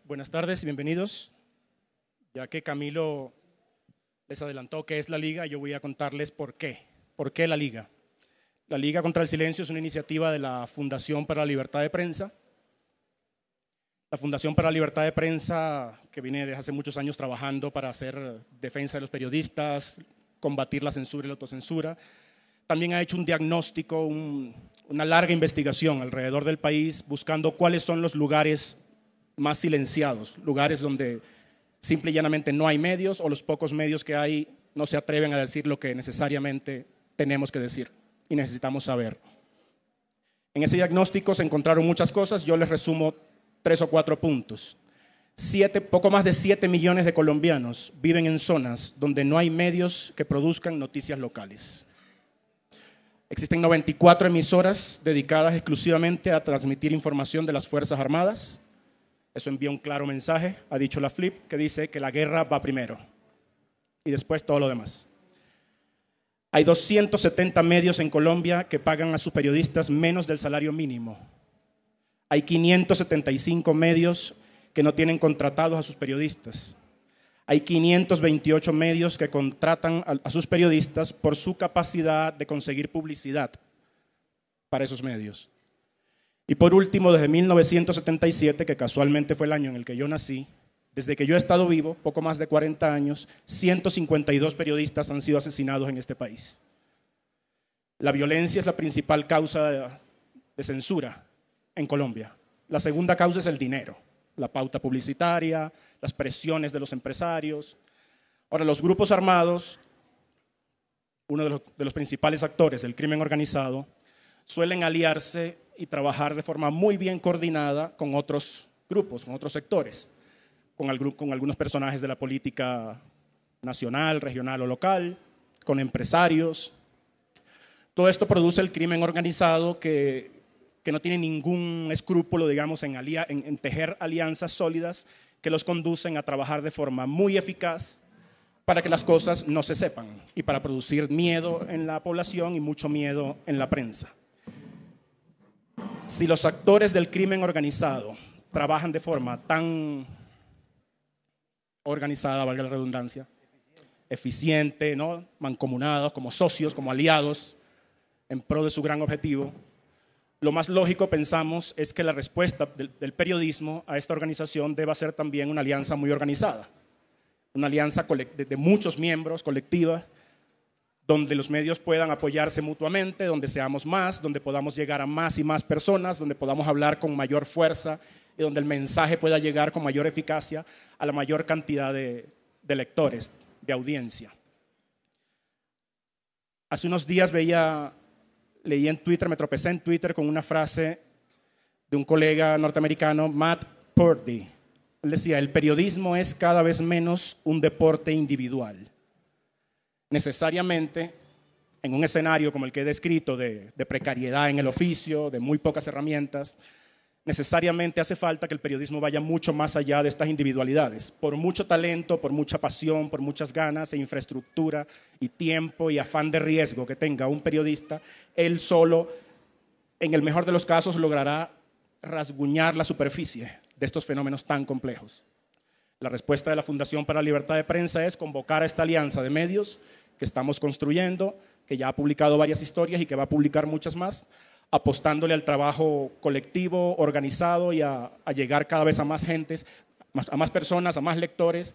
Buenas tardes y bienvenidos. Ya que Camilo les adelantó qué es la Liga, yo voy a contarles por qué. ¿Por qué la Liga? La Liga contra el Silencio es una iniciativa de la Fundación para la Libertad de Prensa. La Fundación para la Libertad de Prensa, que viene desde hace muchos años trabajando para hacer defensa de los periodistas, combatir la censura y la autocensura, también ha hecho un diagnóstico, una larga investigación alrededor del país, buscando cuáles son los lugares más silenciados, lugares donde simple y llanamente no hay medios, o los pocos medios que hay no se atreven a decir lo que necesariamente tenemos que decir y necesitamos saber. En ese diagnóstico se encontraron muchas cosas, yo les resumo 3 o 4 puntos. Poco más de 7 millones de colombianos viven en zonas donde no hay medios que produzcan noticias locales. Existen 94 emisoras dedicadas exclusivamente a transmitir información de las Fuerzas Armadas. Eso envía un claro mensaje, ha dicho la FLIP, que dice que la guerra va primero y después todo lo demás. Hay 270 medios en Colombia que pagan a sus periodistas menos del salario mínimo. Hay 575 medios que no tienen contratados a sus periodistas. Hay 528 medios que contratan a sus periodistas por su capacidad de conseguir publicidad para esos medios. Y por último, desde 1977, que casualmente fue el año en el que yo nací, desde que yo he estado vivo, poco más de 40 años, 152 periodistas han sido asesinados en este país. La violencia es la principal causa de censura en Colombia. La segunda causa es el dinero, la pauta publicitaria, las presiones de los empresarios. Ahora, los grupos armados, uno de los principales actores del crimen organizado, suelen aliarse y trabajar de forma muy bien coordinada con otros grupos, con otros sectores, con algunos personajes de la política nacional, regional o local, con empresarios. Todo esto produce el crimen organizado que no tiene ningún escrúpulo, digamos, en tejer alianzas sólidas que los conducen a trabajar de forma muy eficaz para que las cosas no se sepan y para producir miedo en la población y mucho miedo en la prensa. Si los actores del crimen organizado trabajan de forma tan organizada, valga la redundancia, eficiente, ¿no?, mancomunados, como socios, como aliados, en pro de su gran objetivo, lo más lógico, pensamos, es que la respuesta del periodismo a esta organización deba ser también una alianza muy organizada, una alianza de muchos miembros, colectiva, donde los medios puedan apoyarse mutuamente, donde seamos más, donde podamos llegar a más y más personas, donde podamos hablar con mayor fuerza y donde el mensaje pueda llegar con mayor eficacia a la mayor cantidad de lectores, de audiencia. Hace unos días leí en Twitter, me tropecé en Twitter con una frase de un colega norteamericano, Matt Purdy. Él decía, el periodismo es cada vez menos un deporte individual. Necesariamente, en un escenario como el que he descrito de precariedad en el oficio, de muy pocas herramientas, necesariamente hace falta que el periodismo vaya mucho más allá de estas individualidades. Por mucho talento, por mucha pasión, por muchas ganas e infraestructura y tiempo y afán de riesgo que tenga un periodista, él solo, en el mejor de los casos, logrará rasguñar la superficie de estos fenómenos tan complejos. La respuesta de la Fundación para la Libertad de Prensa es convocar a esta alianza de medios que estamos construyendo, que ya ha publicado varias historias y que va a publicar muchas más, apostándole al trabajo colectivo, organizado y a llegar cada vez a más gentes, a más personas, a más lectores,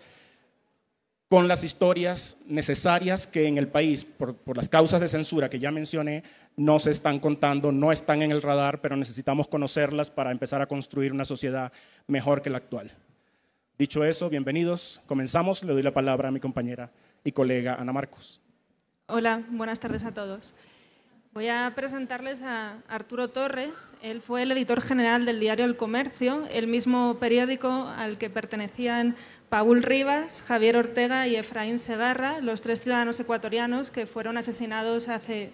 con las historias necesarias que en el país, por las causas de censura que ya mencioné, no se están contando, no están en el radar, pero necesitamos conocerlas para empezar a construir una sociedad mejor que la actual. Dicho eso, bienvenidos, comenzamos. Le doy la palabra a mi compañera y colega Ana Marcos. Hola, buenas tardes a todos. Voy a presentarles a Arturo Torres. Él fue el editor general del diario El Comercio, el mismo periódico al que pertenecían Paul Rivas, Javier Ortega y Efraín Segarra, los 3 ciudadanos ecuatorianos que fueron asesinados hace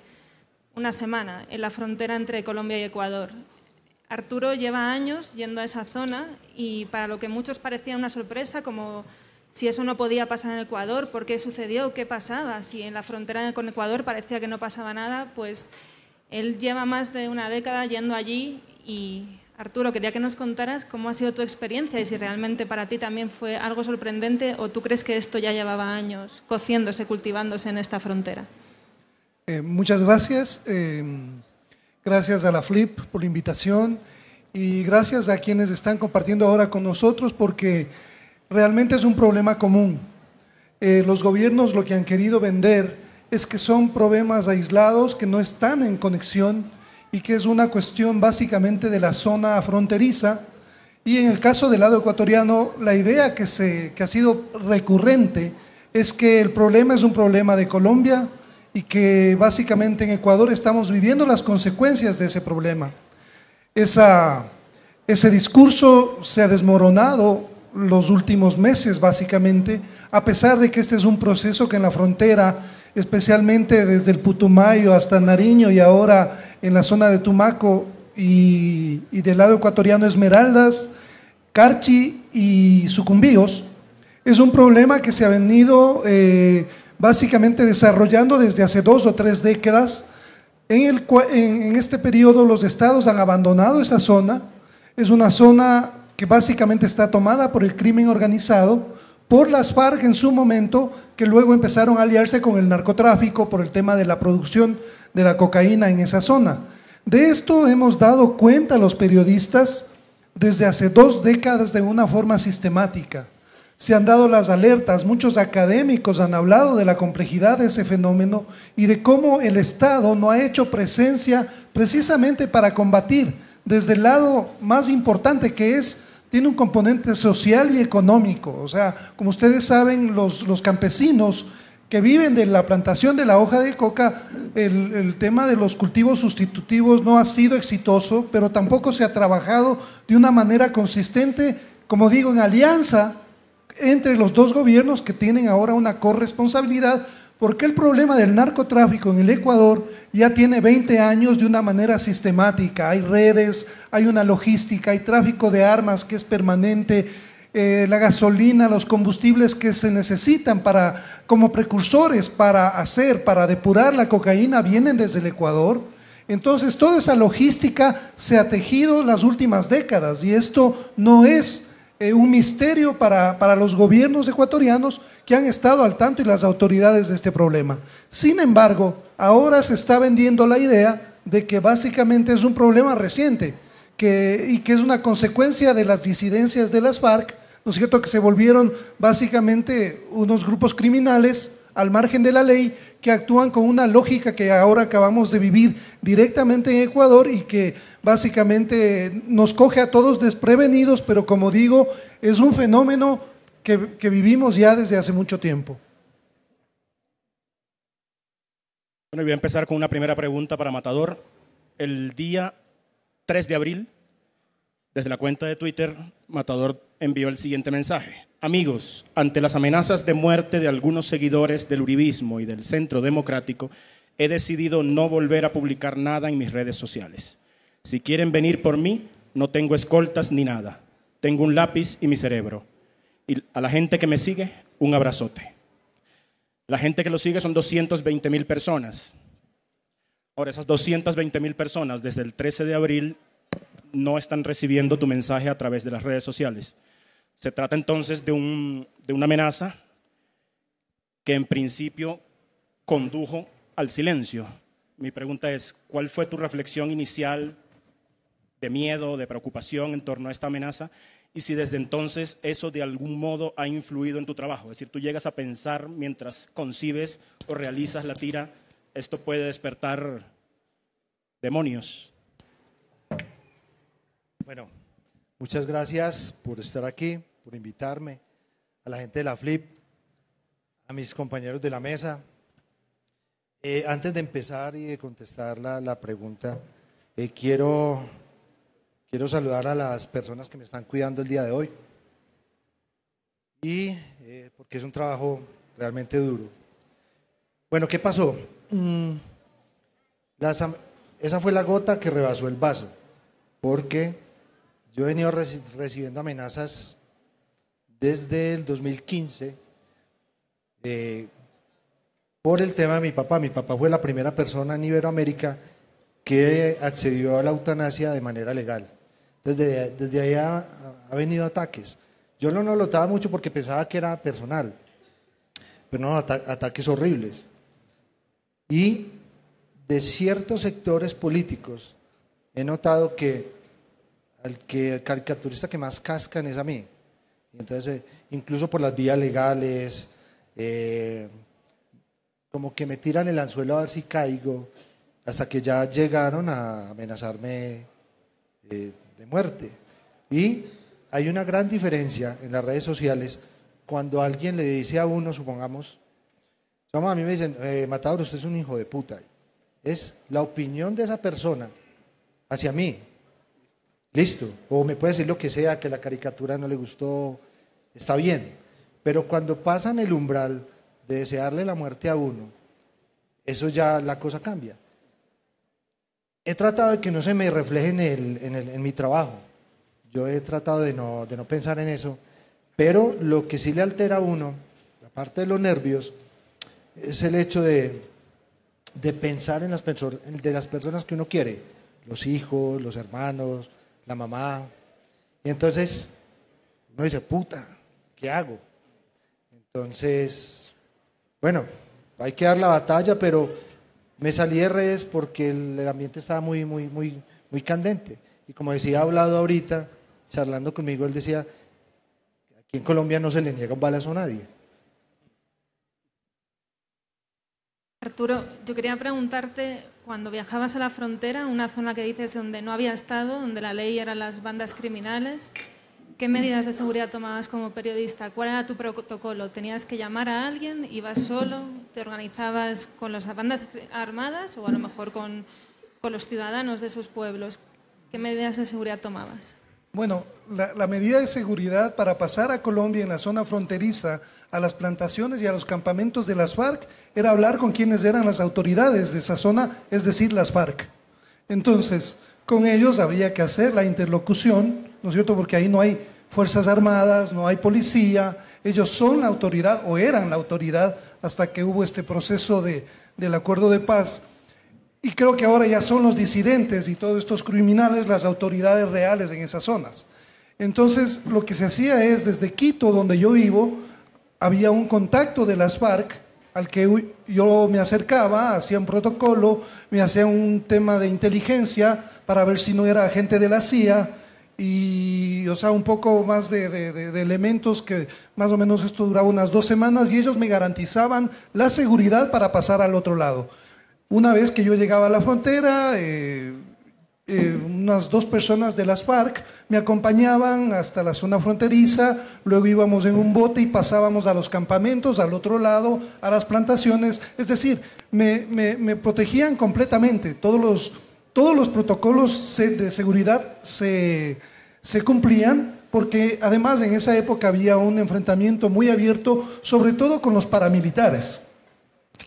una semana en la frontera entre Colombia y Ecuador. Arturo lleva años yendo a esa zona y para lo que muchos parecía una sorpresa, como si eso no podía pasar en Ecuador, ¿por qué sucedió? ¿Qué pasaba? Si en la frontera con Ecuador parecía que no pasaba nada, pues él lleva más de una década yendo allí y Arturo, quería que nos contaras cómo ha sido tu experiencia y si realmente para ti también fue algo sorprendente o tú crees que esto ya llevaba años cociéndose, cultivándose en esta frontera. Muchas gracias. Gracias a la FLIP por la invitación y gracias a quienes están compartiendo ahora con nosotros porque realmente es un problema común. Los gobiernos lo que han querido vender es que son problemas aislados que no están en conexión y que es una cuestión básicamente de la zona fronteriza. Y en el caso del lado ecuatoriano, la idea que ha sido recurrente es que el problema es un problema de Colombia y que básicamente en Ecuador estamos viviendo las consecuencias de ese problema. Ese discurso se ha desmoronado los últimos meses básicamente, a pesar de que este es un proceso que en la frontera, especialmente desde el Putumayo hasta Nariño y ahora en la zona de Tumaco y del lado ecuatoriano Esmeraldas, Carchi y Sucumbíos, es un problema que se ha venido básicamente desarrollando desde hace 2 o 3 décadas. En este periodo los estados han abandonado esa zona, es una zona que básicamente está tomada por el crimen organizado, por las FARC en su momento, que luego empezaron a aliarse con el narcotráfico por el tema de la producción de la cocaína en esa zona. De esto hemos dado cuenta los periodistas desde hace 2 décadas de una forma sistemática. Se han dado las alertas, muchos académicos han hablado de la complejidad de ese fenómeno y de cómo el Estado no ha hecho presencia precisamente para combatir desde el lado más importante que tiene un componente social y económico. O sea, como ustedes saben, los campesinos que viven de la plantación de la hoja de coca, el tema de los cultivos sustitutivos no ha sido exitoso, pero tampoco se ha trabajado de una manera consistente, como digo, en alianza entre los 2 gobiernos que tienen ahora una corresponsabilidad, porque el problema del narcotráfico en el Ecuador ya tiene 20 años de una manera sistemática. Hay redes, hay una logística, hay tráfico de armas que es permanente, la gasolina, los combustibles que se necesitan como precursores para depurar la cocaína vienen desde el Ecuador. Entonces toda esa logística se ha tejido las últimas décadas y esto no es un misterio para los gobiernos ecuatorianos que han estado al tanto y las autoridades de este problema. Sin embargo, ahora se está vendiendo la idea de que básicamente es un problema reciente y que es una consecuencia de las disidencias de las FARC, ¿no es cierto?, que se volvieron básicamente unos grupos criminales al margen de la ley que actúan con una lógica que ahora acabamos de vivir directamente en Ecuador y que básicamente nos coge a todos desprevenidos, pero como digo, es un fenómeno que vivimos ya desde hace mucho tiempo. Bueno, voy a empezar con una primera pregunta para Matador. El día 3 de abril, desde la cuenta de Twitter, Matador envió el siguiente mensaje. Amigos, ante las amenazas de muerte de algunos seguidores del uribismo y del Centro Democrático, he decidido no volver a publicar nada en mis redes sociales. Si quieren venir por mí, no tengo escoltas ni nada. Tengo un lápiz y mi cerebro. Y a la gente que me sigue, un abrazote. La gente que lo sigue son 220,000 personas. Ahora, esas 220,000 personas desde el 13 de abril no están recibiendo tu mensaje a través de las redes sociales. Se trata entonces de una amenaza que en principio condujo al silencio. Mi pregunta es, ¿cuál fue tu reflexión inicial de miedo, de preocupación en torno a esta amenaza? Y si desde entonces eso de algún modo ha influido en tu trabajo. Es decir, tú llegas a pensar mientras concibes o realizas la tira, esto puede despertar demonios. Bueno, muchas gracias por estar aquí, por invitarme, a la gente de la FLIP, a mis compañeros de la mesa. Antes de empezar y de contestar la pregunta, quiero saludar a las personas que me están cuidando el día de hoy, y porque es un trabajo realmente duro. Bueno, ¿qué pasó? Esa fue la gota que rebasó el vaso, porque yo he venido recibiendo amenazas desde el 2015 por el tema de mi papá. Mi papá fue la primera persona en Iberoamérica que accedió a la eutanasia de manera legal. Desde ahí ha venido ataques. Yo no lo notaba mucho porque pensaba que era personal, pero no, ataques horribles. Y de ciertos sectores políticos he notado que el caricaturista que más cascan es a mí. Entonces, incluso por las vías legales, como que me tiran el anzuelo a ver si caigo, hasta que ya llegaron a amenazarme de muerte. Y hay una gran diferencia en las redes sociales cuando alguien le dice a uno, supongamos, a mí me dicen, Matador, usted es un hijo de puta. Es la opinión de esa persona hacia mí. Listo. O me puede decir lo que sea, que la caricatura no le gustó, está bien. Pero cuando pasan el umbral de desearle la muerte a uno, eso ya la cosa cambia. He tratado de que no se me refleje en mi trabajo. Yo he tratado de no pensar en eso, pero lo que sí le altera a uno, aparte de los nervios, es el hecho de pensar en las personas que uno quiere, los hijos, los hermanos, la mamá. Y entonces uno dice, puta, ¿qué hago? Entonces, bueno, hay que dar la batalla, pero me salí de redes porque el ambiente estaba muy candente. Y como decía, hablado ahorita, charlando conmigo, él decía, aquí en Colombia no se le niega un balazo a nadie. Arturo, yo quería preguntarte, cuando viajabas a la frontera, una zona que dices donde no había estado, donde la ley eran las bandas criminales, ¿qué medidas de seguridad tomabas como periodista? ¿Cuál era tu protocolo? ¿Tenías que llamar a alguien? ¿Ibas solo? ¿Te organizabas con las bandas armadas o a lo mejor con los ciudadanos de esos pueblos? ¿Qué medidas de seguridad tomabas? Bueno, la medida de seguridad para pasar a Colombia en la zona fronteriza, a las plantaciones y a los campamentos de las FARC, era hablar con quienes eran las autoridades de esa zona, es decir, las FARC. Entonces, con ellos habría que hacer la interlocución, ¿no es cierto? Porque ahí no hay fuerzas armadas, no hay policía, ellos son la autoridad o eran la autoridad hasta que hubo este proceso del acuerdo de paz. Y creo que ahora ya son los disidentes y todos estos criminales las autoridades reales en esas zonas. Entonces, lo que se hacía es, desde Quito, donde yo vivo, había un contacto de las FARC al que yo me acercaba, hacía un protocolo, me hacía un tema de inteligencia para ver si no era agente de la CIA y, o sea, un poco más de elementos que más o menos esto duraba unas 2 semanas y ellos me garantizaban la seguridad para pasar al otro lado. Una vez que yo llegaba a la frontera, unas 2 personas de las FARC me acompañaban hasta la zona fronteriza, luego íbamos en un bote y pasábamos a los campamentos, al otro lado, a las plantaciones, es decir, me protegían completamente, todos los protocolos de seguridad se cumplían, porque además en esa época había un enfrentamiento muy abierto, sobre todo con los paramilitares,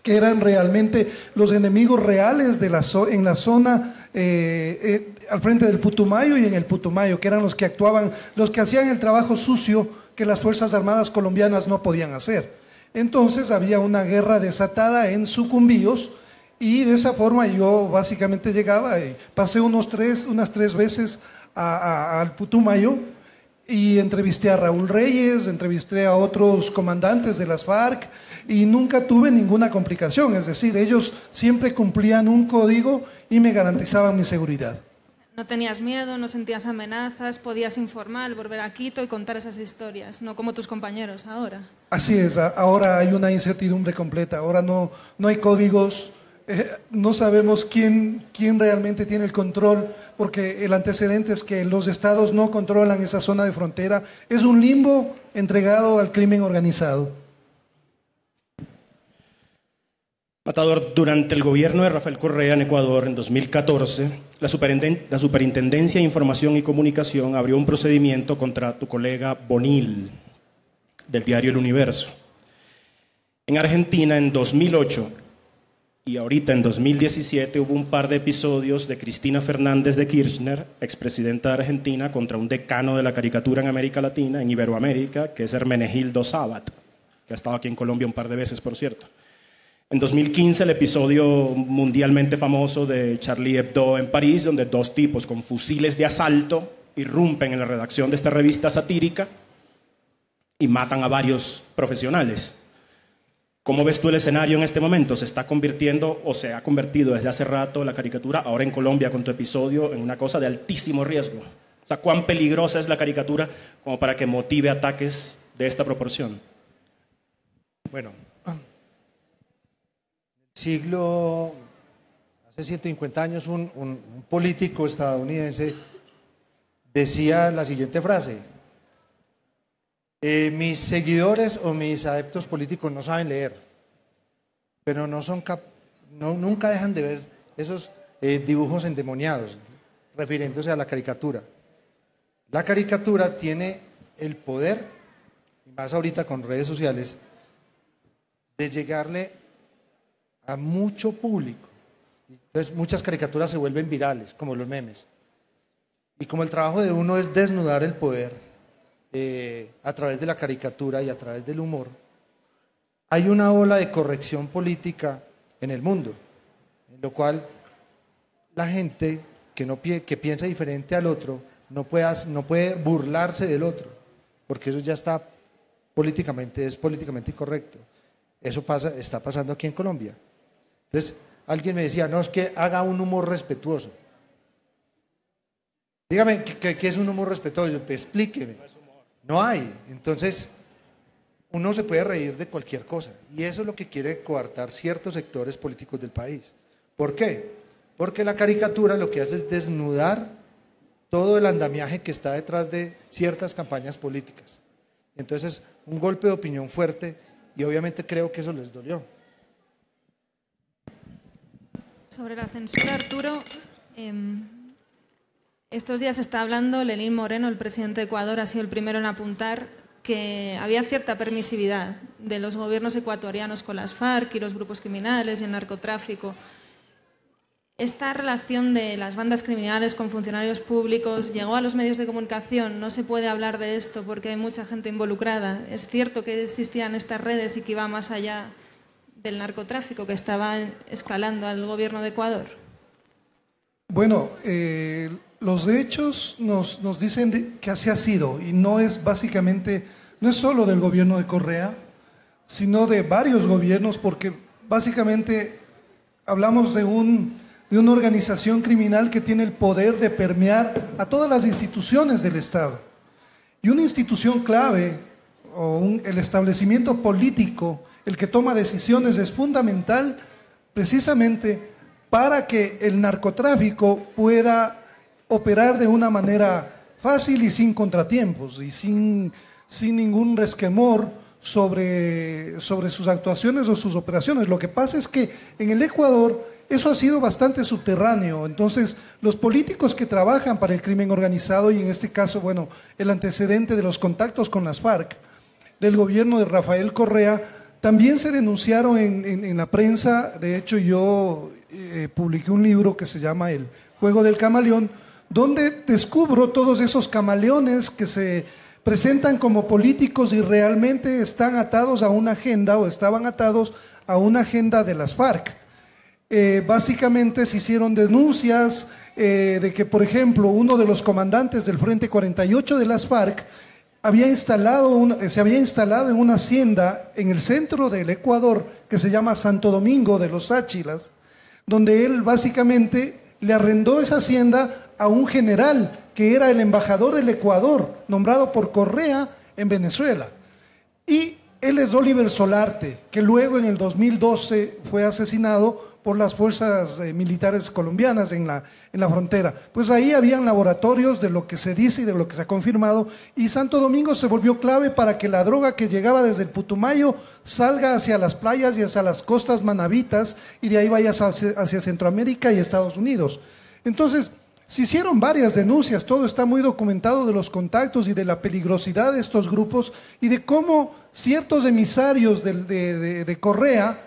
que eran realmente los enemigos reales en la zona al frente del Putumayo y en el Putumayo, que eran los que actuaban, los que hacían el trabajo sucio que las Fuerzas Armadas colombianas no podían hacer. Entonces había una guerra desatada en Sucumbíos y de esa forma yo básicamente llegaba y pasé unas 3 veces al Putumayo y entrevisté a Raúl Reyes, entrevisté a otros comandantes de las FARC y nunca tuve ninguna complicación, es decir, ellos siempre cumplían un código y me garantizaban mi seguridad. No tenías miedo, no sentías amenazas, podías informar, volver a Quito y contar esas historias, no como tus compañeros ahora. Así es, ahora hay una incertidumbre completa, ahora no hay códigos, no sabemos quién realmente tiene el control, porque el antecedente es que los estados no controlan esa zona de frontera, es un limbo entregado al crimen organizado. Matador, durante el gobierno de Rafael Correa en Ecuador en 2014, la Superintendencia de Información y Comunicación abrió un procedimiento contra tu colega Bonil, del diario El Universo. En Argentina, en 2008 y ahorita en 2017, hubo un par de episodios de Cristina Fernández de Kirchner, expresidenta de Argentina, contra un decano de la caricatura en América Latina, en Iberoamérica, que es Hermenegildo Sabat, que ha estado aquí en Colombia un par de veces, por cierto. En 2015, el episodio mundialmente famoso de Charlie Hebdo en París, donde 2 tipos con fusiles de asalto irrumpen en la redacción de esta revista satírica y matan a varios profesionales. ¿Cómo ves tú el escenario en este momento? ¿Se está convirtiendo o se ha convertido desde hace rato la caricatura, ahora en Colombia con tu episodio, en una cosa de altísimo riesgo? O sea, ¿cuán peligrosa es la caricatura como para que motive ataques de esta proporción? Bueno, hace 150 años, un político estadounidense decía la siguiente frase: mis seguidores o mis adeptos políticos no saben leer, pero nunca dejan de ver esos dibujos endemoniados, refiriéndose a la caricatura. La caricatura tiene el poder, y más ahorita con redes sociales, de llegarle a mucho público. Entonces muchas caricaturas se vuelven virales, como los memes. Y como el trabajo de uno es desnudar el poder a través de la caricatura y a través del humor, hay una ola de corrección política en el mundo, en lo cual la gente que piensa diferente al otro no puede burlarse del otro, porque eso ya es políticamente incorrecto. Eso está pasando aquí en Colombia. Entonces, alguien me decía, no, es que haga un humor respetuoso. Dígame, ¿qué es un humor respetuoso? Explíqueme. No hay. Entonces, uno se puede reír de cualquier cosa. Y eso es lo que quiere coartar ciertos sectores políticos del país. ¿Por qué? Porque la caricatura lo que hace es desnudar todo el andamiaje que está detrás de ciertas campañas políticas. Entonces, un golpe de opinión fuerte, y obviamente creo que eso les dolió. Sobre la censura, Arturo, estos días se está hablando, Lenín Moreno, el presidente de Ecuador, ha sido el primero en apuntar que había cierta permisividad de los gobiernos ecuatorianos con las FARC y los grupos criminales y el narcotráfico. Esta relación de las bandas criminales con funcionarios públicos llegó a los medios de comunicación. No se puede hablar de esto porque hay mucha gente involucrada. Es cierto que existían estas redes y que iba más allá del narcotráfico que estaba escalando al gobierno de Ecuador. Bueno, los hechos nos dicen que así ha sido, y no es solo del gobierno de Correa, sino de varios gobiernos, porque básicamente hablamos de una organización criminal que tiene el poder de permear a todas las instituciones del Estado. Y una institución clave, el establecimiento político, el que toma decisiones, es fundamental precisamente para que el narcotráfico pueda operar de una manera fácil y sin contratiempos y sin ningún resquemor sobre sus actuaciones o sus operaciones. Lo que pasa es que en el Ecuador eso ha sido bastante subterráneo. Entonces, los políticos que trabajan para el crimen organizado, y en este caso, bueno, el antecedente de los contactos con las FARC, del gobierno de Rafael Correa, también se denunciaron en la prensa. De hecho, yo publiqué un libro que se llama El Juego del Camaleón, donde descubro todos esos camaleones que se presentan como políticos y realmente están atados a una agenda o estaban atados a una agenda de las FARC. Básicamente se hicieron denuncias de que, por ejemplo, uno de los comandantes del Frente 48 de las FARC se había instalado en una hacienda en el centro del Ecuador que se llama Santo Domingo de los Áchilas, donde él básicamente le arrendó esa hacienda a un general que era el embajador del Ecuador, nombrado por Correa en Venezuela. Y él es Oliver Solarte, que luego en el 2012 fue asesinado por las fuerzas militares colombianas en la frontera. Pues ahí habían laboratorios de lo que se dice y de lo que se ha confirmado, y Santo Domingo se volvió clave para que la droga que llegaba desde el Putumayo salga hacia las playas y hacia las costas manabitas, y de ahí vaya hacia Centroamérica y Estados Unidos. Entonces, se hicieron varias denuncias, todo está muy documentado, de los contactos y de la peligrosidad de estos grupos y de cómo ciertos emisarios de Correa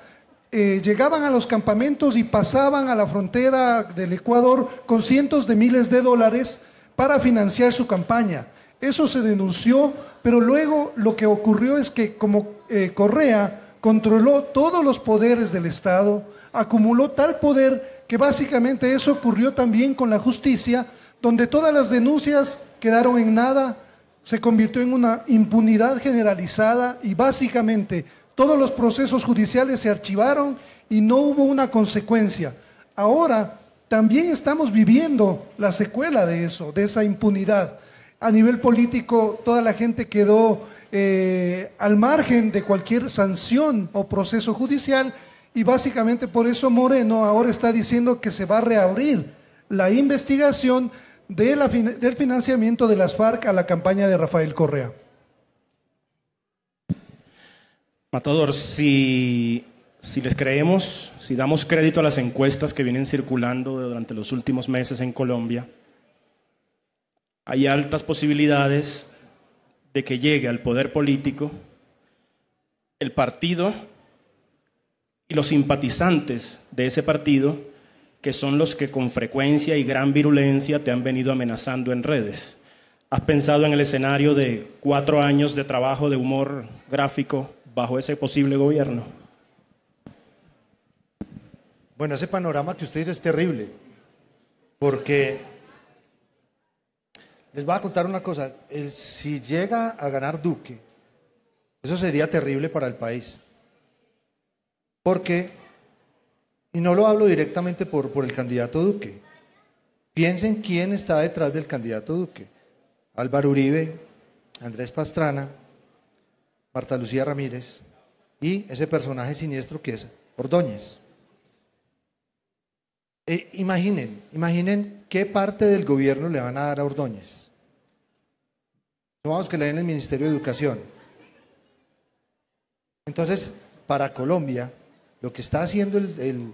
llegaban a los campamentos y pasaban a la frontera del Ecuador con cientos de miles de dólares para financiar su campaña. Eso se denunció, pero luego lo que ocurrió es que como Correa controló todos los poderes del Estado, acumuló tal poder que básicamente eso ocurrió también con la justicia, donde todas las denuncias quedaron en nada, se convirtió en una impunidad generalizada y básicamente todos los procesos judiciales se archivaron y no hubo una consecuencia. Ahora también estamos viviendo la secuela de eso, de esa impunidad. A nivel político, toda la gente quedó al margen de cualquier sanción o proceso judicial y básicamente por eso Moreno ahora está diciendo que se va a reabrir la investigación del financiamiento de las FARC a la campaña de Rafael Correa. Matador, si les creemos, si damos crédito a las encuestas que vienen circulando durante los últimos meses en Colombia, hay altas posibilidades de que llegue al poder político el partido y los simpatizantes de ese partido, que son los que con frecuencia y gran virulencia te han venido amenazando en redes. ¿Has pensado en el escenario de 4 años de trabajo de humor gráfico bajo ese posible gobierno? Bueno, ese panorama que usted dice es terrible, porque les voy a contar una cosa, si llega a ganar Duque, eso sería terrible para el país, porque, y no lo hablo directamente por el candidato Duque, piensen quién está detrás del candidato Duque: Álvaro Uribe, Andrés Pastrana, Marta Lucía Ramírez y ese personaje siniestro que es Ordóñez. Imaginen qué parte del gobierno le van a dar a Ordóñez. Vamos, que le den el Ministerio de Educación. Entonces, para Colombia, lo que está haciendo el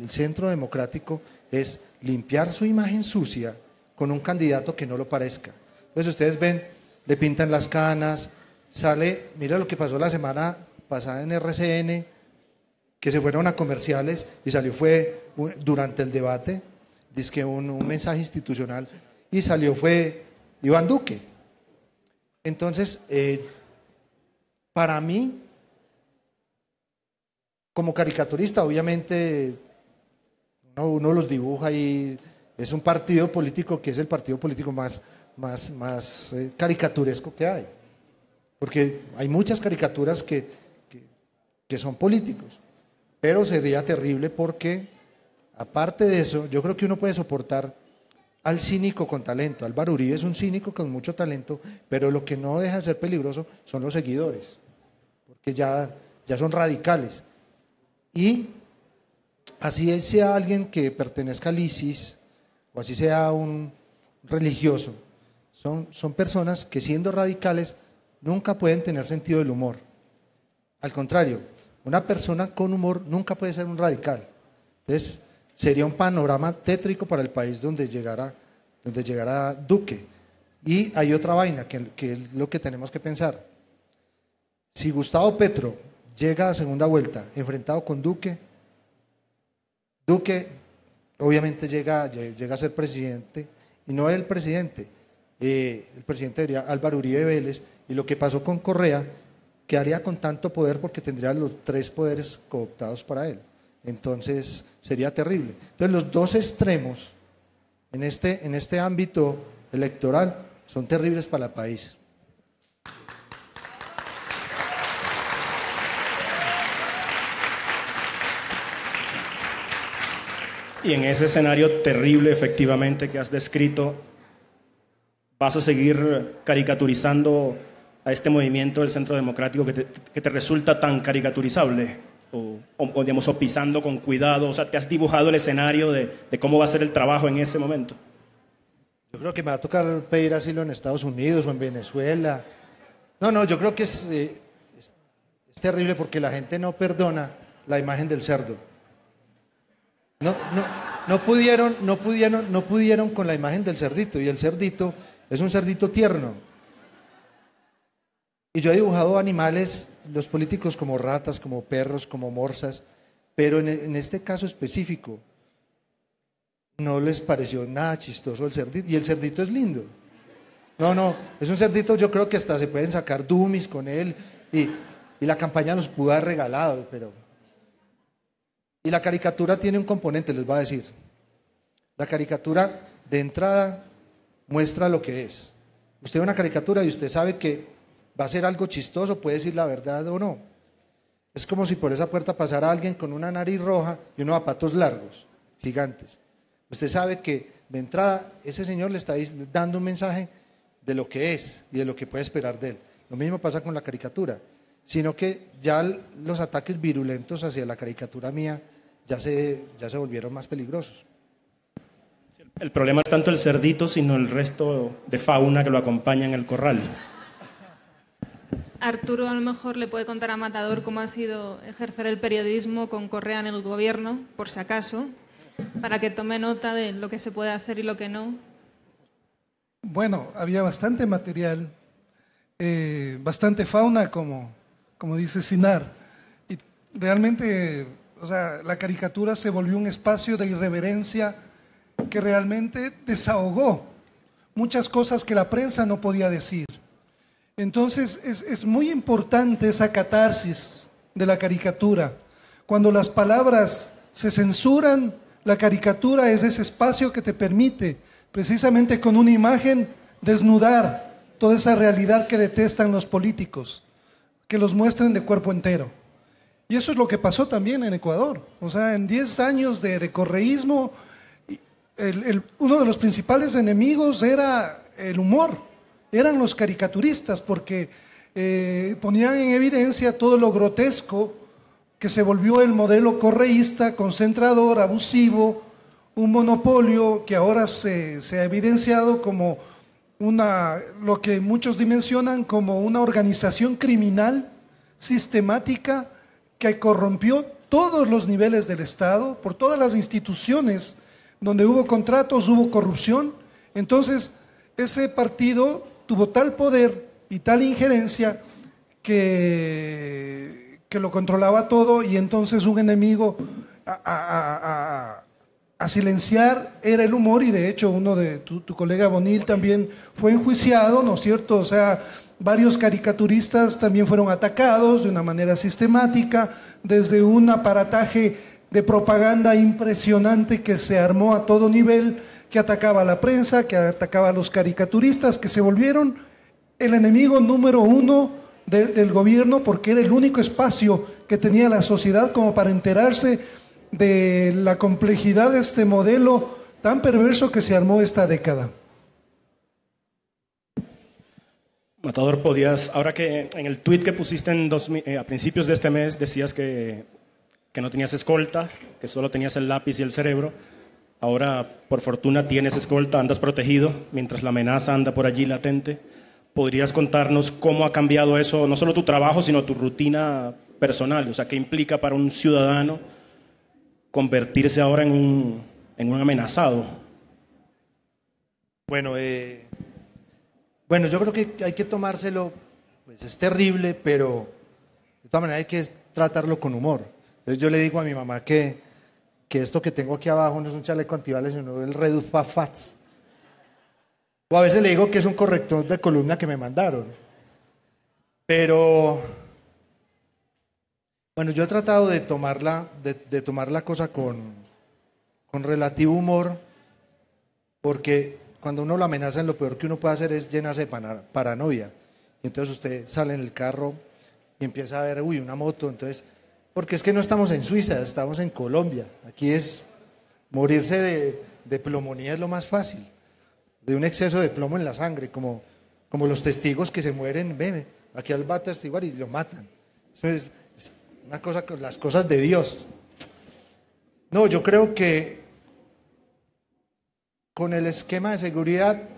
Centro Democrático es limpiar su imagen sucia con un candidato que no lo parezca. Entonces ustedes ven, le pintan las canas, sale, mira lo que pasó la semana pasada en RCN, que se fueron a comerciales y salió durante el debate, dizque un mensaje institucional, y salió fue Iván Duque. Entonces, para mí, como caricaturista, obviamente uno los dibuja y es un partido político que es el partido político más caricaturesco que hay, porque hay muchas caricaturas que son políticos, pero sería terrible porque, aparte de eso, yo creo que uno puede soportar al cínico con talento. Álvaro Uribe es un cínico con mucho talento, pero lo que no deja de ser peligroso son los seguidores, porque ya son radicales. Y así sea alguien que pertenezca al ISIS, o así sea un religioso, son personas que, siendo radicales, nunca pueden tener sentido del humor. Al contrario, una persona con humor nunca puede ser un radical. Entonces, sería un panorama tétrico para el país donde llegara Duque. Y hay otra vaina que es lo que tenemos que pensar. Si Gustavo Petro llega a segunda vuelta enfrentado con Duque obviamente llega a ser presidente, y no el presidente sería Álvaro Uribe Vélez, y lo que pasó con Correa quedaría con tanto poder porque tendría los 3 poderes cooptados para él. Entonces sería terrible. Entonces los dos extremos en este ámbito electoral son terribles para el país. Y en ese escenario terrible, efectivamente, que has descrito, ¿vas a seguir caricaturizando a este movimiento del Centro Democrático que te resulta tan caricaturizable? O digamos, o pisando con cuidado, o sea, ¿te has dibujado el escenario de cómo va a ser el trabajo en ese momento? Yo creo que me va a tocar pedir asilo en Estados Unidos o en Venezuela. No, yo creo que es terrible porque la gente no perdona la imagen del cerdo. No pudieron con la imagen del cerdito, y el cerdito es un cerdito tierno. Y yo he dibujado animales, los políticos, como ratas, como perros, como morsas, pero en este caso específico no les pareció nada chistoso el cerdito, y el cerdito es lindo. No, es un cerdito, yo creo que hasta se pueden sacar dummies con él, y la campaña los pudo haber regalado, pero... Y la caricatura tiene un componente, les voy a decir. La caricatura de entrada muestra lo que es. Usted ve una caricatura y usted sabe que va a ser algo chistoso, puede decir la verdad o no. Es como si por esa puerta pasara alguien con una nariz roja y unos zapatos largos, gigantes. Usted sabe que de entrada ese señor le está dando un mensaje de lo que es y de lo que puede esperar de él. Lo mismo pasa con la caricatura, sino que ya los ataques virulentos hacia la caricatura mía ya se volvieron más peligrosos. El problema no es tanto el cerdito, sino el resto de fauna que lo acompaña en el corral. Arturo a lo mejor le puede contar a Matador cómo ha sido ejercer el periodismo con Correa en el gobierno, por si acaso, para que tome nota de lo que se puede hacer y lo que no. Bueno, había bastante material, bastante fauna, como dice Sinar. Y realmente, o sea, la caricatura se volvió un espacio de irreverencia que realmente desahogó muchas cosas que la prensa no podía decir. Entonces es muy importante esa catarsis de la caricatura. Cuando las palabras se censuran, la caricatura es ese espacio que te permite, precisamente con una imagen, desnudar toda esa realidad que detestan los políticos, que los muestren de cuerpo entero. Y eso es lo que pasó también en Ecuador. O sea, en 10 años de correísmo, uno de los principales enemigos era el humor. Eran los caricaturistas, porque ponían en evidencia todo lo grotesco que se volvió el modelo correísta, concentrador, abusivo, un monopolio que ahora se ha evidenciado como lo que muchos dimensionan como una organización criminal sistemática que corrompió todos los niveles del Estado, por todas las instituciones donde hubo contratos, hubo corrupción. Entonces, ese partido tuvo tal poder y tal injerencia que lo controlaba todo, y entonces un enemigo a silenciar era el humor. Y de hecho uno de tu colega Bonil también fue enjuiciado, ¿no es cierto? O sea, varios caricaturistas también fueron atacados de una manera sistemática, desde un aparataje de propaganda impresionante que se armó a todo nivel, que atacaba a la prensa, que atacaba a los caricaturistas, que se volvieron el enemigo número uno del gobierno, porque era el único espacio que tenía la sociedad como para enterarse de la complejidad de este modelo tan perverso que se armó esta década. Matador, ahora que en el tuit que pusiste a principios de este mes decías que no tenías escolta, que solo tenías el lápiz y el cerebro. Ahora, por fortuna, tienes escolta, andas protegido, mientras la amenaza anda por allí latente. ¿Podrías contarnos cómo ha cambiado eso, no solo tu trabajo, sino tu rutina personal? O sea, ¿qué implica para un ciudadano convertirse ahora en un amenazado? Bueno, yo creo que hay que tomárselo, pues es terrible, pero de todas maneras hay que tratarlo con humor. Entonces yo le digo a mi mamá que esto que tengo aquí abajo no es un chaleco antibalas, sino el Redupa Fats. O a veces le digo que es un corrector de columna que me mandaron. Pero, bueno, yo he tratado de tomar la cosa con relativo humor, porque cuando uno lo amenaza, lo peor que uno puede hacer es llenarse de paranoia. Y entonces usted sale en el carro y empieza a ver, una moto, entonces... Porque es que no estamos en Suiza, estamos en Colombia. Aquí es morirse de pulmonía es lo más fácil, de un exceso de plomo en la sangre, como los testigos que se mueren, aquí al va a testiguar y lo matan. Eso es una cosa con las cosas de Dios. No, yo creo que con el esquema de seguridad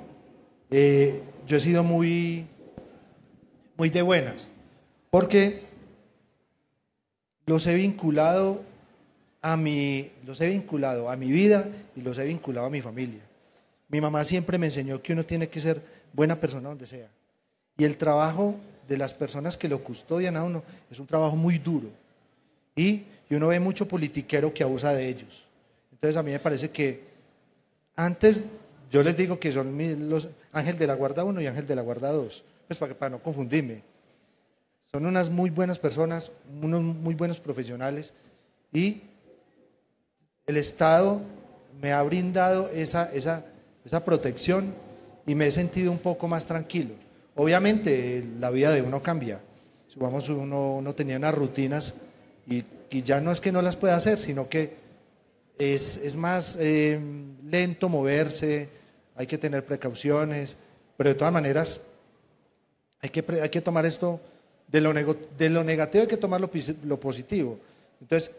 yo he sido muy de buenas, porque los he vinculado a mi vida y los he vinculado a mi familia. Mi mamá siempre me enseñó que uno tiene que ser buena persona donde sea. Y el trabajo de las personas que lo custodian a uno es un trabajo muy duro. Y uno ve mucho politiquero que abusa de ellos. Entonces a mí me parece que antes, yo les digo que son los Ángel de la Guarda 1 y Ángel de la Guarda 2, pues para no confundirme. Son unas muy buenas personas, unos muy buenos profesionales, y el Estado me ha brindado esa esa protección y me he sentido un poco más tranquilo. Obviamente la vida de uno cambia. Supongamos uno tenía unas rutinas y ya no es que no las pueda hacer, sino que es más lento moverse, hay que tener precauciones, pero de todas maneras hay que tomar esto, de lo negativo hay que tomar lo positivo. Entonces,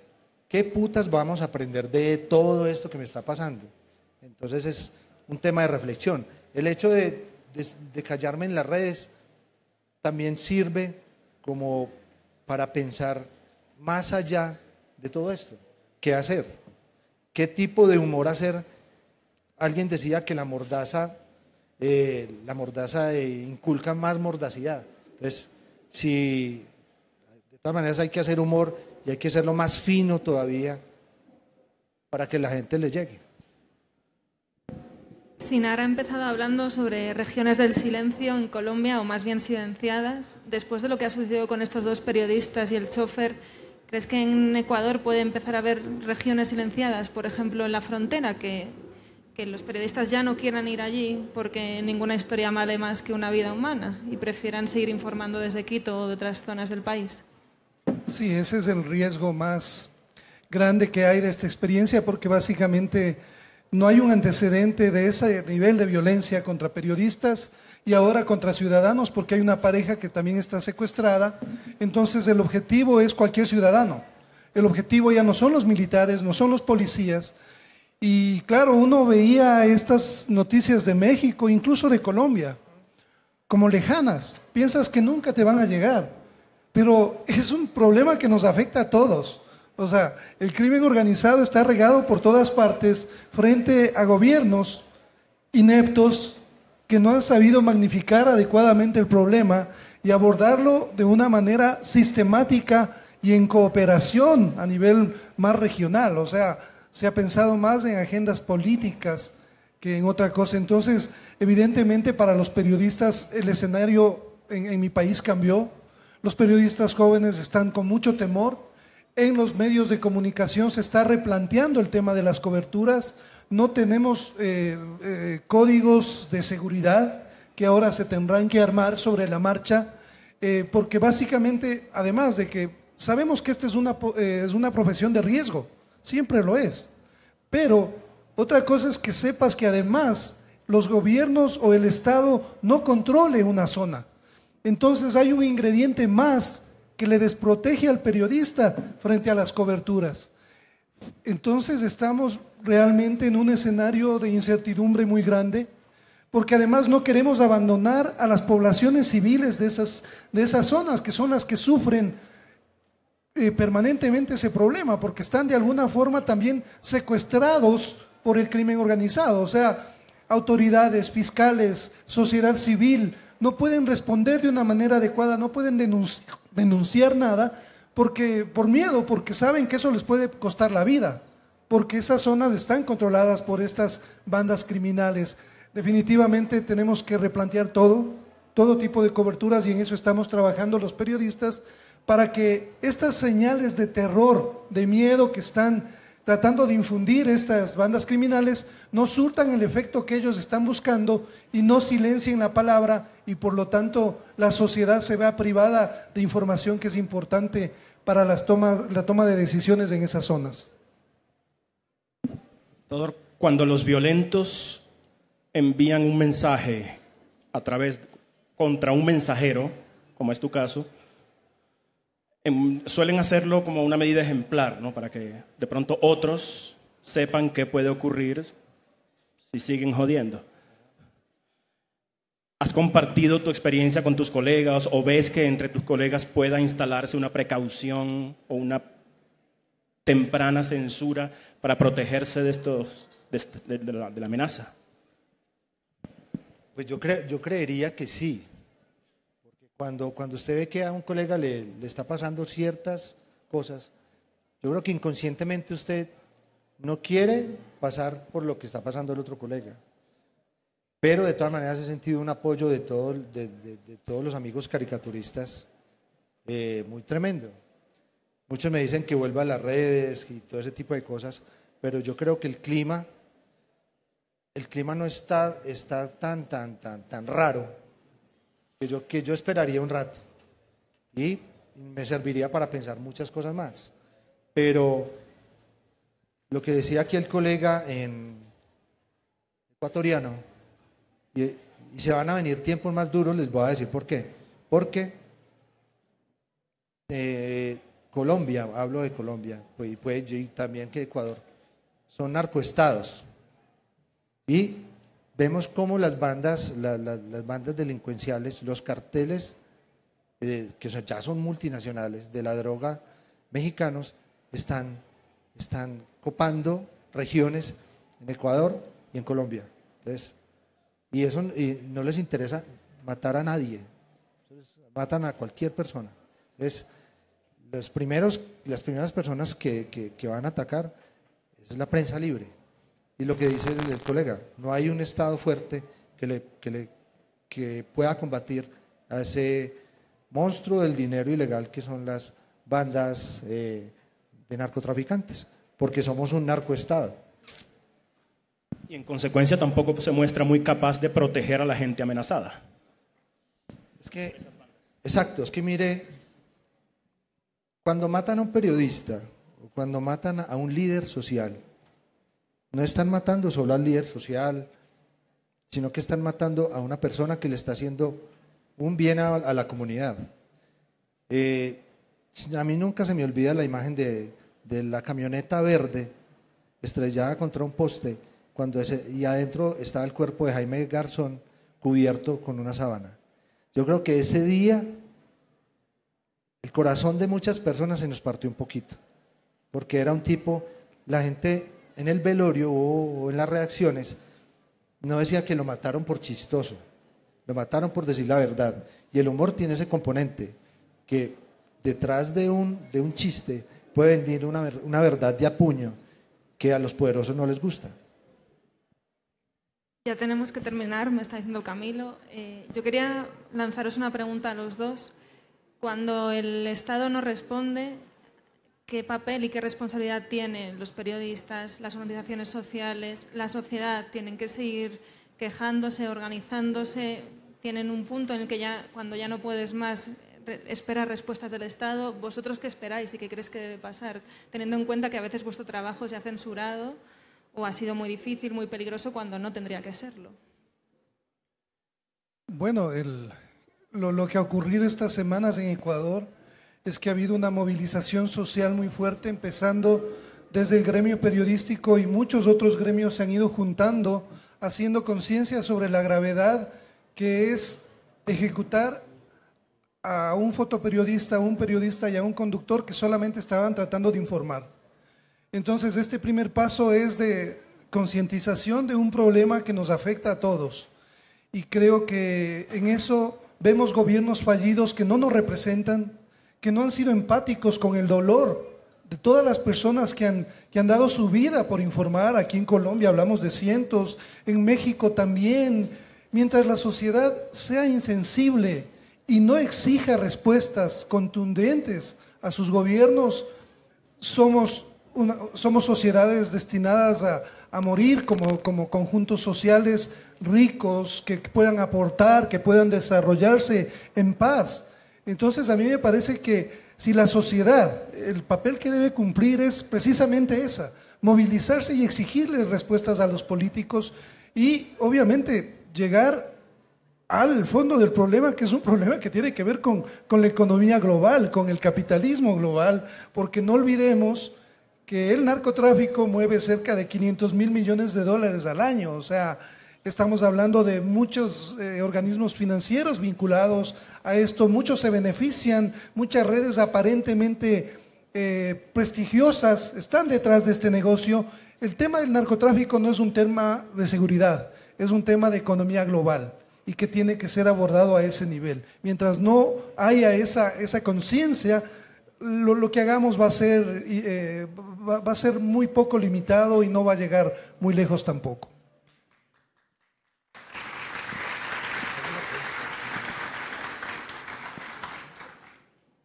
¿qué putas vamos a aprender de todo esto que me está pasando? Entonces es un tema de reflexión. El hecho de callarme en las redes también sirve como para pensar más allá de todo esto. ¿Qué hacer? ¿Qué tipo de humor hacer? Alguien decía que la mordaza inculca más mordacidad. Entonces, si de todas maneras hay que hacer humor y hay que hacerlo más fino todavía para que la gente le llegue. Sinar ha empezado hablando sobre regiones del silencio en Colombia, o más bien silenciadas. Después de lo que ha sucedido con estos dos periodistas y el chofer, ¿crees que en Ecuador puede empezar a haber regiones silenciadas? Por ejemplo, en la frontera, que los periodistas ya no quieran ir allí porque ninguna historia vale más que una vida humana y prefieran seguir informando desde Quito o de otras zonas del país. Sí, ese es el riesgo más grande que hay de esta experiencia, porque básicamente no hay un antecedente de ese nivel de violencia contra periodistas y ahora contra ciudadanos, porque hay una pareja que también está secuestrada. Entonces el objetivo es cualquier ciudadano. El objetivo ya no son los militares, no son los policías. Y claro, uno veía estas noticias de México, incluso de Colombia, como lejanas. Piensas que nunca te van a llegar, pero es un problema que nos afecta a todos. O sea, el crimen organizado está regado por todas partes frente a gobiernos ineptos que no han sabido magnificar adecuadamente el problema y abordarlo de una manera sistemática y en cooperación a nivel más regional. O sea, se ha pensado más en agendas políticas que en otra cosa. Entonces, evidentemente para los periodistas el escenario en mi país cambió. Los periodistas jóvenes están con mucho temor. En los medios de comunicación se está replanteando el tema de las coberturas. No tenemos códigos de seguridad que ahora se tendrán que armar sobre la marcha, porque básicamente, además de que sabemos que esta es una profesión de riesgo, siempre lo es, pero otra cosa es que sepas que además los gobiernos o el Estado no controle una zona. Entonces hay un ingrediente más que le desprotege al periodista frente a las coberturas. Entonces estamos realmente en un escenario de incertidumbre muy grande, porque además no queremos abandonar a las poblaciones civiles de esas zonas, que son las que sufren permanentemente ese problema, porque están de alguna forma también secuestrados por el crimen organizado. O sea, autoridades, fiscales, sociedad civil, no pueden responder de una manera adecuada, no pueden denunciar nada por miedo, porque saben que eso les puede costar la vida, porque esas zonas están controladas por estas bandas criminales. Definitivamente tenemos que replantear todo tipo de coberturas, y en eso estamos trabajando los periodistas, para que estas señales de terror, de miedo que están tratando de infundir estas bandas criminales no surtan el efecto que ellos están buscando y no silencien la palabra, y por lo tanto la sociedad se vea privada de información que es importante para la toma de decisiones en esas zonas. Cuando los violentos envían un mensaje contra un mensajero, como es tu caso, suelen hacerlo como una medida ejemplar, ¿no? Para que de pronto otros sepan qué puede ocurrir si siguen jodiendo. ¿Has compartido tu experiencia con tus colegas o ves que entre tus colegas pueda instalarse una precaución o una temprana censura para protegerse de la amenaza? Pues yo creería que sí. Cuando usted ve que a un colega le está pasando ciertas cosas, yo creo que inconscientemente usted no quiere pasar por lo que está pasando el otro colega. Pero de todas maneras he sentido un apoyo de todos los amigos caricaturistas muy tremendo. Muchos me dicen que vuelva a las redes y todo ese tipo de cosas, pero yo creo que el clima el clima no está tan raro que yo esperaría un rato y me serviría para pensar muchas cosas más. Pero lo que decía aquí el colega en ecuatoriano, y se van a venir tiempos más duros, les voy a decir por qué. Porque Colombia, hablo de Colombia, y también que Ecuador, son narcoestados. Y vemos cómo las bandas delincuenciales, los carteles, que ya son multinacionales de la droga mexicanos, están copando regiones en Ecuador y en Colombia. Entonces, y no les interesa matar a nadie. Entonces, matan a cualquier persona. Entonces, las primeras personas que van a atacar es la prensa libre. Y lo que dice el colega, no hay un Estado fuerte que pueda combatir a ese monstruo del dinero ilegal que son las bandas de narcotraficantes, porque somos un narcoestado. Y en consecuencia tampoco se muestra muy capaz de proteger a la gente amenazada. Exacto, es que mire, cuando matan a un periodista o cuando matan a un líder social, no están matando solo al líder social, sino que están matando a una persona que le está haciendo un bien a la comunidad. A mí nunca se me olvida la imagen de la camioneta verde estrellada contra un poste, y adentro estaba el cuerpo de Jaime Garzón cubierto con una sábana. Yo creo que ese día el corazón de muchas personas se nos partió un poquito, porque era un tipo, la gente en el velorio o en las reacciones no decía que lo mataron por chistoso, lo mataron por decir la verdad. Y el humor tiene ese componente, que detrás de un chiste puede venir una verdad de a puño que a los poderosos no les gusta. Ya tenemos que terminar, me está diciendo Camilo. Yo quería lanzaros una pregunta a los dos. Cuando el Estado no responde, ¿qué papel y qué responsabilidad tienen los periodistas, las organizaciones sociales, la sociedad? ¿Tienen que seguir quejándose, organizándose? ¿Tienen un punto en el que cuando ya no puedes más, esperar respuestas del Estado? ¿Vosotros qué esperáis y qué creéis que debe pasar? Teniendo en cuenta que a veces vuestro trabajo se ha censurado o ha sido muy difícil, muy peligroso, cuando no tendría que serlo. Bueno, lo que ha ocurrido estas semanas en Ecuador es que ha habido una movilización social muy fuerte, empezando desde el gremio periodístico, y muchos otros gremios se han ido juntando, haciendo conciencia sobre la gravedad que es ejecutar a un fotoperiodista, a un periodista y a un conductor que solamente estaban tratando de informar. Entonces, este primer paso es de concientización de un problema que nos afecta a todos. Y creo que en eso vemos gobiernos fallidos que no nos representan, que no han sido empáticos con el dolor de todas las personas que han dado su vida por informar. Aquí en Colombia hablamos de cientos, en México también. Mientras la sociedad sea insensible y no exija respuestas contundentes a sus gobiernos, somos sociedades destinadas a morir como conjuntos sociales ricos que puedan aportar, que puedan desarrollarse en paz. Entonces, a mí me parece que si la sociedad, el papel que debe cumplir es precisamente esa, movilizarse y exigirles respuestas a los políticos y, obviamente, llegar al fondo del problema, que es un problema que tiene que ver con la economía global, con el capitalismo global, porque no olvidemos que el narcotráfico mueve cerca de 500.000 millones de dólares al año. O sea, estamos hablando de muchos organismos financieros vinculados a esto, muchos se benefician, muchas redes aparentemente prestigiosas están detrás de este negocio. El tema del narcotráfico no es un tema de seguridad, es un tema de economía global y que tiene que ser abordado a ese nivel. Mientras no haya esa conciencia, lo que hagamos va a ser muy poco limitado y no va a llegar muy lejos tampoco.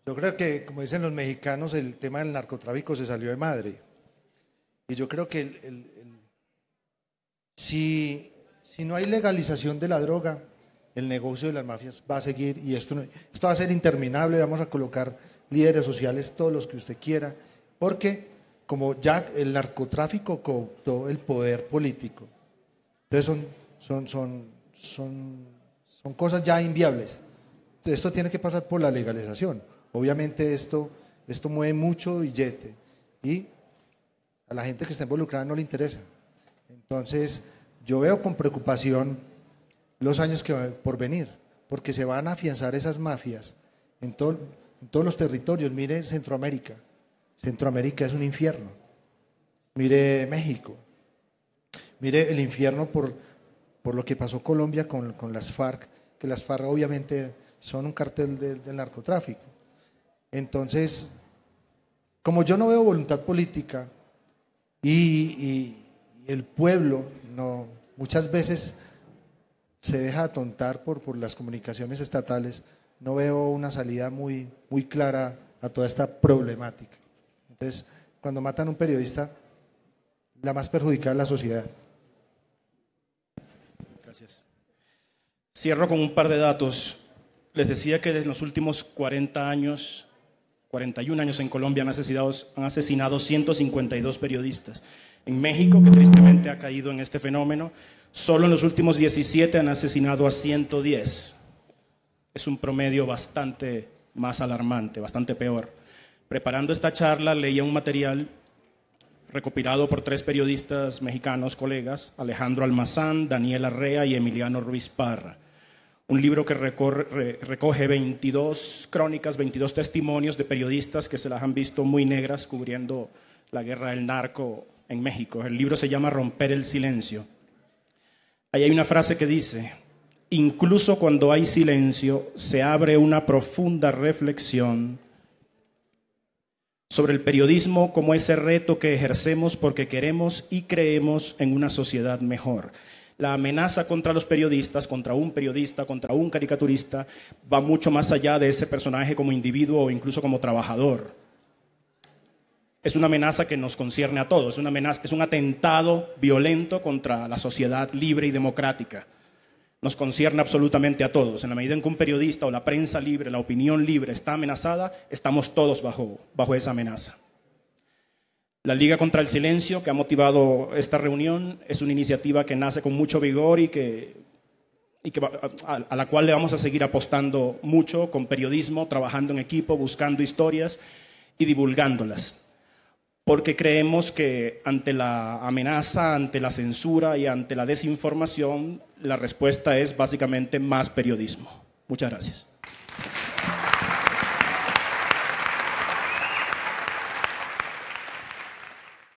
Yo creo que, como dicen los mexicanos, el tema del narcotráfico se salió de madre. Y yo creo que si no hay legalización de la droga, el negocio de las mafias va a seguir y esto va a ser interminable. Vamos a colocar líderes sociales, todos los que usted quiera, porque como ya el narcotráfico cooptó el poder político, entonces son cosas ya inviables. Esto tiene que pasar por la legalización. Obviamente esto mueve mucho billete y a la gente que está involucrada no le interesa. Entonces yo veo con preocupación los años que por venir, porque se van a afianzar esas mafias en todos los territorios. Mire Centroamérica. Centroamérica es un infierno. Mire México. Mire el infierno por lo que pasó Colombia con las FARC, que las FARC obviamente son un cartel del narcotráfico. Entonces, como yo no veo voluntad política y el pueblo muchas veces se deja atontar por las comunicaciones estatales, no veo una salida muy clara a toda esta problemática. Entonces, cuando matan a un periodista, la más perjudicada es la sociedad. Gracias. Cierro con un par de datos. Les decía que en los últimos 41 años en Colombia han asesinado 152 periodistas. En México, que tristemente ha caído en este fenómeno, solo en los últimos 17 han asesinado a 110. Es un promedio bastante más alarmante, bastante peor. Preparando esta charla leía un material recopilado por 3 periodistas mexicanos, colegas, Alejandro Almazán, Daniel Arrea y Emiliano Ruiz Parra. Un libro que recoge 22 crónicas, 22 testimonios de periodistas que se las han visto muy negras cubriendo la guerra del narco en México. El libro se llama Romper el silencio. Ahí hay una frase que dice: incluso cuando hay silencio, se abre una profunda reflexión sobre el periodismo como ese reto que ejercemos porque queremos y creemos en una sociedad mejor. La amenaza contra los periodistas, contra un periodista, contra un caricaturista, va mucho más allá de ese personaje como individuo o incluso como trabajador. Es una amenaza que nos concierne a todos, es un atentado violento contra la sociedad libre y democrática. Nos concierne absolutamente a todos. En la medida en que un periodista o la prensa libre, la opinión libre está amenazada, estamos todos bajo esa amenaza. La Liga contra el Silencio, que ha motivado esta reunión, es una iniciativa que nace con mucho vigor y a la cual le vamos a seguir apostando mucho con periodismo, trabajando en equipo, buscando historias y divulgándolas. Porque creemos que ante la amenaza, ante la censura y ante la desinformación, la respuesta es básicamente más periodismo. Muchas gracias.